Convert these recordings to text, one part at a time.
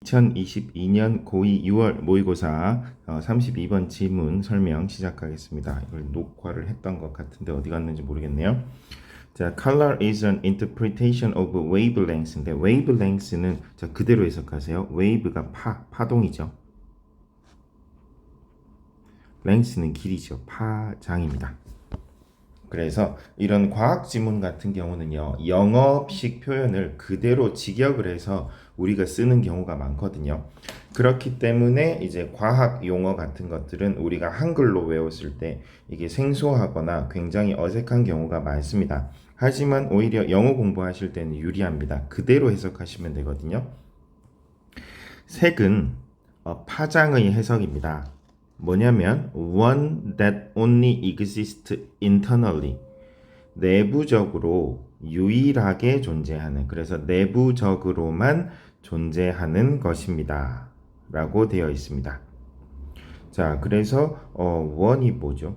2022년 고2 6월 모의고사 32번 지문 설명 시작하겠습니다. 이걸 녹화를 했던 것 같은데 어디 갔는지 모르겠네요. 자, color is an interpretation of wavelength인데 wavelength는 자, 그대로 해석하세요. wave가 파동이죠. length는 길이죠. 파장입니다. 그래서 이런 과학 지문 같은 경우는요, 영어식 표현을 그대로 직역을 해서 우리가 쓰는 경우가 많거든요. 그렇기 때문에 이제 과학 용어 같은 것들은 우리가 한글로 외웠을 때 이게 생소하거나 굉장히 어색한 경우가 많습니다. 하지만 오히려 영어 공부하실 때는 유리합니다. 그대로 해석하시면 되거든요. 색은 파장의 해석입니다. 뭐냐면 one that only exists internally, 내부적으로 유일하게 존재하는, 그래서 내부적으로만 존재하는 것입니다 라고 되어 있습니다. 자, 그래서 one이 뭐죠?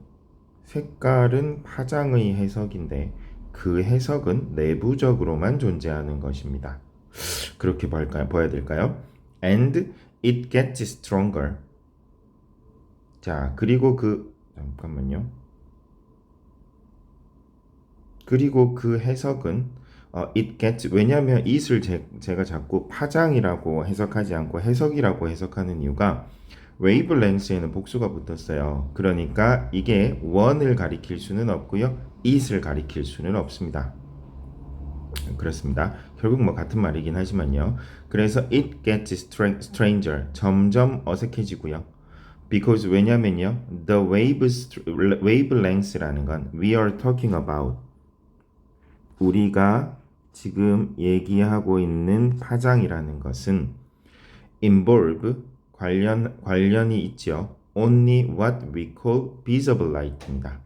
색깔은 파장의 해석인데 그 해석은 내부적으로만 존재하는 것입니다. 그렇게 봐야 될까요? And it gets stronger. 자, 그리고 잠깐만요. 그리고 그 해석은 it gets, 왜냐하면 it을 제가 자꾸 파장이라고 해석하지 않고 해석이라고 해석하는 이유가 wavelength에는 복수가 붙었어요. 그러니까 이게 one을 가리킬 수는 없고요, it을 가리킬 수는 없습니다. 그렇습니다. 결국 뭐 같은 말이긴 하지만요. 그래서 it gets stranger, 점점 어색해지고요. Because 왜냐면요, the wavelength라는 건 we are talking about, 우리가 지금 얘기하고 있는 파장이라는 것은 involve, 관련이 있죠. only what we call visible light입니다.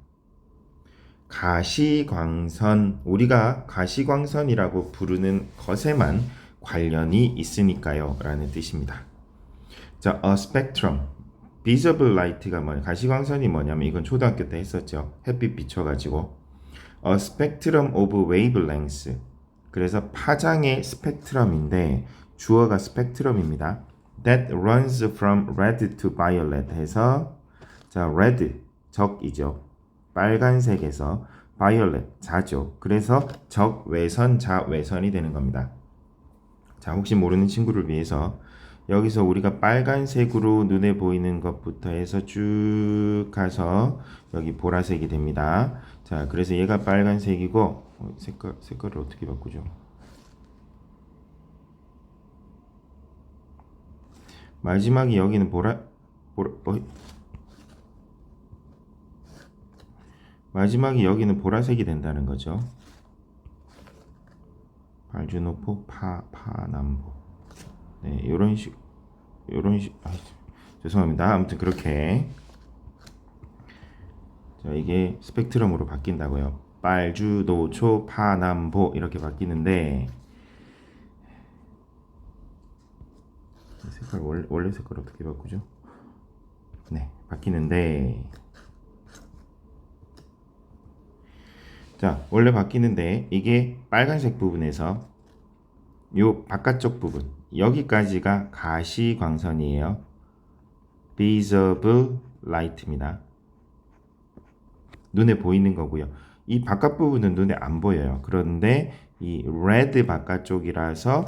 가시광선, 우리가 가시광선이라고 부르는 것에만 관련이 있으니까요 라는 뜻입니다. 자, a spectrum, visible light가 뭐냐, 가시광선이 뭐냐면 이건 초등학교 때 했었죠. 햇빛 비춰가지고 a spectrum of wavelengths, 그래서 파장의 스펙트럼인데 주어가 스펙트럼입니다. that runs from red to violet 해서, 자, red 적이죠. 빨간색에서 violet 자죠. 그래서 적외선 자외선이 되는 겁니다. 자, 혹시 모르는 친구를 위해서 여기서 우리가 빨간색으로 눈에 보이는 것부터 해서 쭉 가서 여기 보라색이 됩니다. 자, 그래서 얘가 빨간색이고 색깔을 어떻게 바꾸죠? 마지막에 여기는 마지막에 여기는 보라색이 된다는 거죠. 발주노포 파남보. 네, 요런 식, 죄송합니다. 아무튼 그렇게, 자, 이게 스펙트럼으로 바뀐다고요. 빨주, 노초, 파남보 이렇게 바뀌는데, 색깔 원래 색깔 어떻게 바꾸죠? 네, 바뀌는데, 자, 원래 바뀌는데 이게 빨간색 부분에서 요 바깥쪽 부분 여기까지가 가시광선이에요. visible light입니다. 눈에 보이는 거고요. 이 바깥 부분은 눈에 안 보여요. 그런데 이 red 바깥쪽이라서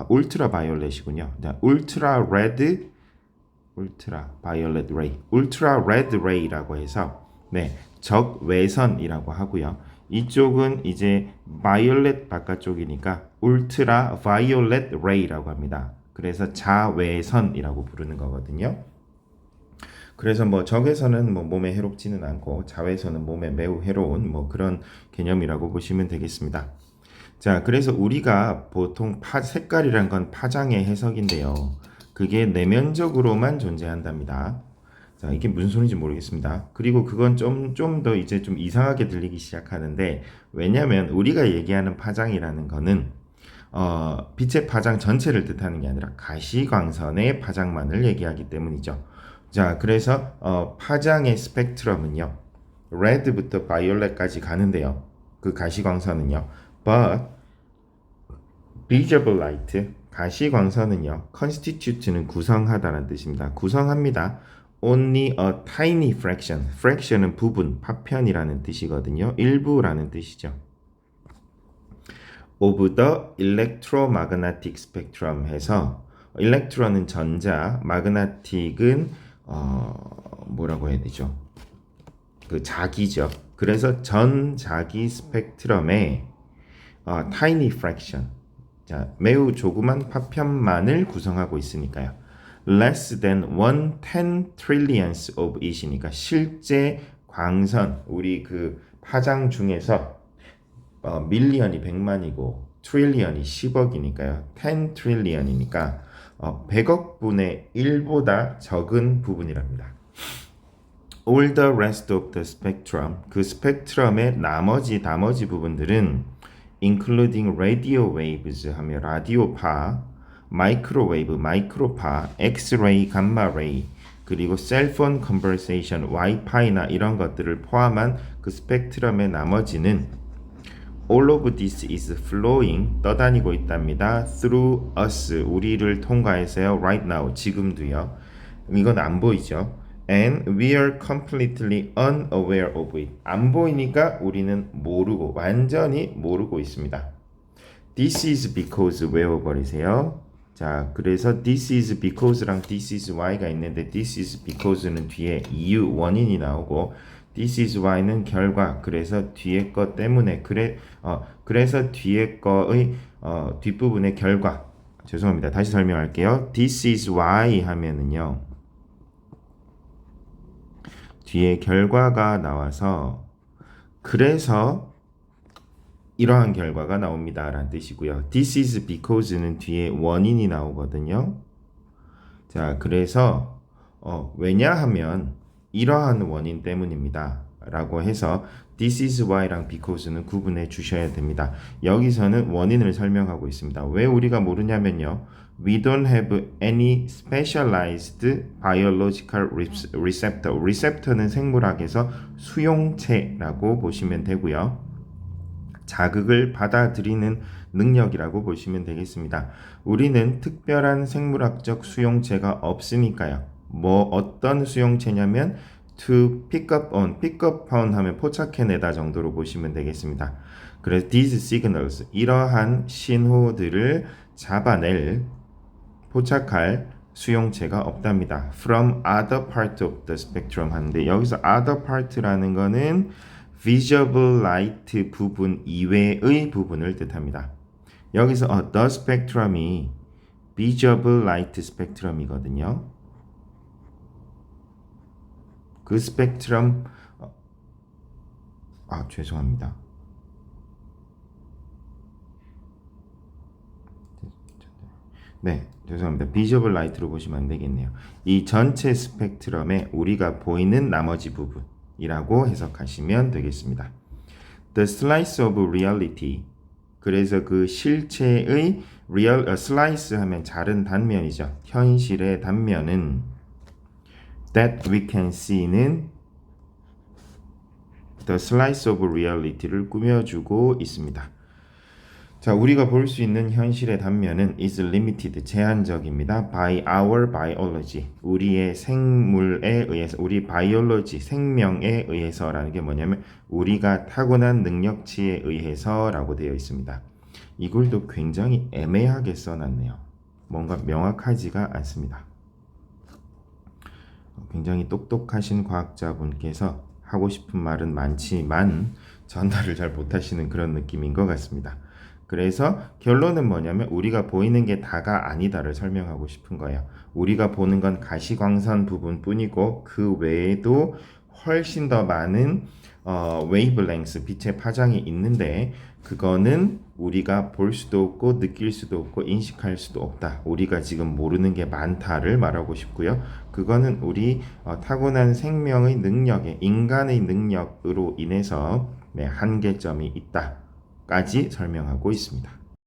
울트라 바이올렛이군요. 울트라 레드, 울트라 바이올렛 레이, 울트라 레드 레이라고 해서, 네, 적외선이라고 하고요. 이쪽은 이제 바이올렛 바깥쪽이니까 울트라 바이올렛 레이라고 합니다. 그래서 자외선이라고 부르는 거거든요. 그래서 뭐 적외선은 뭐 몸에 해롭지는 않고 자외선은 몸에 매우 해로운 뭐 그런 개념이라고 보시면 되겠습니다. 자, 그래서 우리가 보통 색깔이란 건 파장의 해석인데요. 그게 내면적으로만 존재한답니다. 자, 이게 무슨 소리인지 모르겠습니다. 그리고 그건 좀 더 이제 좀 이상하게 들리기 시작하는데, 왜냐면 우리가 얘기하는 파장이라는 거는 빛의 파장 전체를 뜻하는 게 아니라 가시광선의 파장만을 얘기하기 때문이죠. 자, 그래서 파장의 스펙트럼은요, 레드부터 바이올렛까지 가는데요. 그 가시광선은요. But visible light, 가시광선은요, constitute는 구성하다라는 뜻입니다. 구성합니다. Only a tiny fraction. fraction은 부분, 파편이라는 뜻이거든요. 일부라는 뜻이죠. Of the electromagnetic spectrum 해서 electron은 전자, magnetic은 뭐라고 해야 되죠? 그 자기죠. 그래서 전자기 스펙트럼의 tiny fraction, 자, 매우 조그만 파편만을 구성하고 있으니까요. less than 1/10 trillionth of it이니까 실제 광선, 우리 그 파장 중에서 밀리언이 100만이고 트릴리언이 10억이니까요. 10 트릴리언이니까 100억 분의 1보다 적은 부분이랍니다. All the rest of the spectrum, 그 스펙트럼의 나머지 부분들은 including radio waves 하며 라디오파, 마이크로웨이브, 마이크로파, 엑스레이, 감마레이, 그리고 셀폰 컨버세이션, 와이파이나 이런 것들을 포함한 그 스펙트럼의 나머지는 all of this is flowing, 떠다니고 있답니다. through us, 우리를 통과해서요. right now, 지금도요. 이건 안 보이죠. And we are completely unaware of it. 안 보이니까 우리는 모르고, 완전히 모르고 있습니다. This is because 외워버리세요. 자, 그래서 this is because랑 this is why가 있는데 this is because는 뒤에 이유, 원인이 나오고 this is why는 결과, 그래서 뒤에 것 때문에, 그래서 뒤에 거의 뒷부분의 결과. 죄송합니다. 다시 설명할게요. This is why 하면은요, 뒤에 결과가 나와서 그래서 이러한 결과가 나옵니다 라는 뜻이고요. This is because는 뒤에 원인이 나오거든요. 자, 그래서 왜냐하면 이러한 원인 때문입니다 라고 해서 this is why랑 because는 구분해 주셔야 됩니다. 여기서는 원인을 설명하고 있습니다. 왜 우리가 모르냐면요, we don't have any specialized biological receptor. receptor는 생물학에서 수용체라고 보시면 되고요. 자극을 받아들이는 능력이라고 보시면 되겠습니다. 우리는 특별한 생물학적 수용체가 없으니까요. 어떤 수용체냐면 to pick up on 하면 포착해내다 정도로 보시면 되겠습니다. 그래서 these signals, 이러한 신호들을 잡아낼, 포착할 수용체가 없답니다. from other part of the spectrum 하는데, 여기서 other part라는 거는 visible light 부분 이외의 부분을 뜻합니다. 여기서 the spectrum이 visible light spectrum이거든요. 그 스펙트럼, 죄송합니다. 네, 죄송합니다. visible light로 보시면 안 되겠네요. 이 전체 스펙트럼에 우리가 보이는 나머지 부분이라고 해석하시면 되겠습니다. The slice of reality, 그래서 그 실체의 slice 하면 자른 단면이죠. 현실의 단면은 that we can see는 the slice of reality를 꾸며주고 있습니다. 자, 우리가 볼 수 있는 현실의 단면은 is limited, 제한적입니다. by our biology, 우리의 생물에 의해서, 우리 biology, 생명에 의해서라는 게 뭐냐면 우리가 타고난 능력치에 의해서라고 되어 있습니다. 이걸도 굉장히 애매하게 써놨네요. 뭔가 명확하지가 않습니다. 굉장히 똑똑하신 과학자분께서 하고 싶은 말은 많지만 전달을 잘 못하시는 그런 느낌인 것 같습니다. 그래서 결론은 뭐냐면 우리가 보이는 게 다가 아니다를 설명하고 싶은 거예요. 우리가 보는 건 가시광선 부분뿐이고 그 외에도 훨씬 더 많은 웨이브랭스, 빛의 파장이 있는데 그거는 우리가 볼 수도 없고 느낄 수도 없고 인식할 수도 없다. 우리가 지금 모르는 게 많다를 말하고 싶고요. 그거는 우리 타고난 생명의 능력에, 인간의 능력으로 인해서 한계점이 있다까지 설명하고 있습니다.